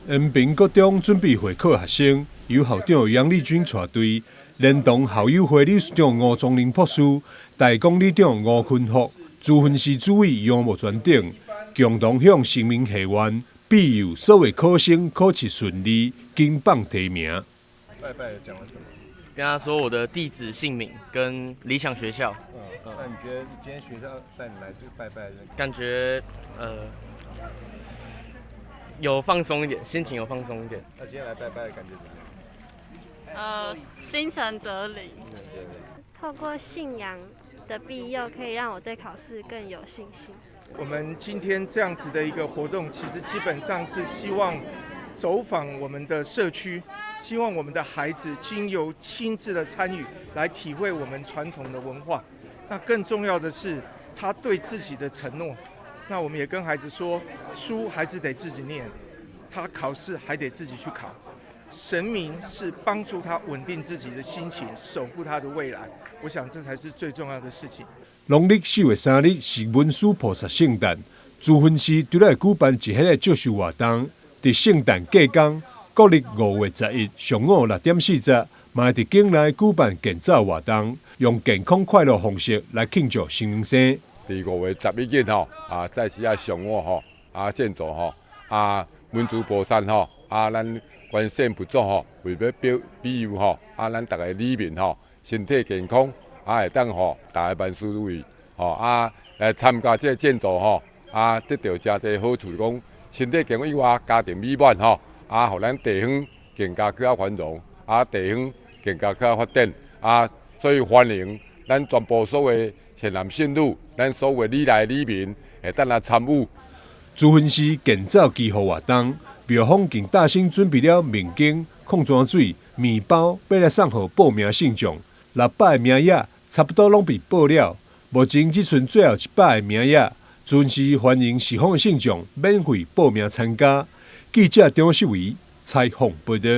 延平国中准备会考的学生，由校长杨丽君带队，连同校友会理事长吴宗林博士、代工理长吴坤福、资分系主委杨木全等，共同向新民祈愿，庇佑所有考生考试顺利，金榜题名。拜拜讲了什么？跟他说我的地址、姓名跟理想学校。那你觉得今天学校带你来这个拜拜，感觉有放松一点，心情有放松一点。那今天来拜拜的感觉怎么样？心诚则灵。透过信仰的庇佑，可以让我对考试更有信心。我们今天这样子的一个活动，其实基本上是希望走访我们的社区，希望我们的孩子经由亲自的参与，来体会我们传统的文化。那更重要的是，他对自己的承诺。那我们也跟孩子说，书还是得自己念，他考试还得自己去考。神明是帮助他稳定自己的心情，守护他的未来。我想这才是最重要的事情。农历4月3日是文殊菩萨圣诞，资分系对来举办一系列祝寿活动。伫圣诞隔天，国历5月11日上午6点40，嘛会伫境内举办健走活动，用健康快乐方式来庆祝新年生。伫5月11日在时上午建造文殊菩萨咱关圣不足为要庇佑咱大家里面身体健康会当大家万事如意来参加这个建造得到真侪好处，讲身体健康以外，家庭美满互咱地方更加更繁荣地方更加更发展所以欢迎咱全部所有善男信女，咱所有里内里民会当来参与。资分系健走祈福活动，庙方更大声准备了面巾、矿泉水、面包，要来送予报名信众。600个名额差不多拢被报了，目前只剩最后100个名额。资分系欢迎受访的信众免费报名参加。记者张世维采访报道。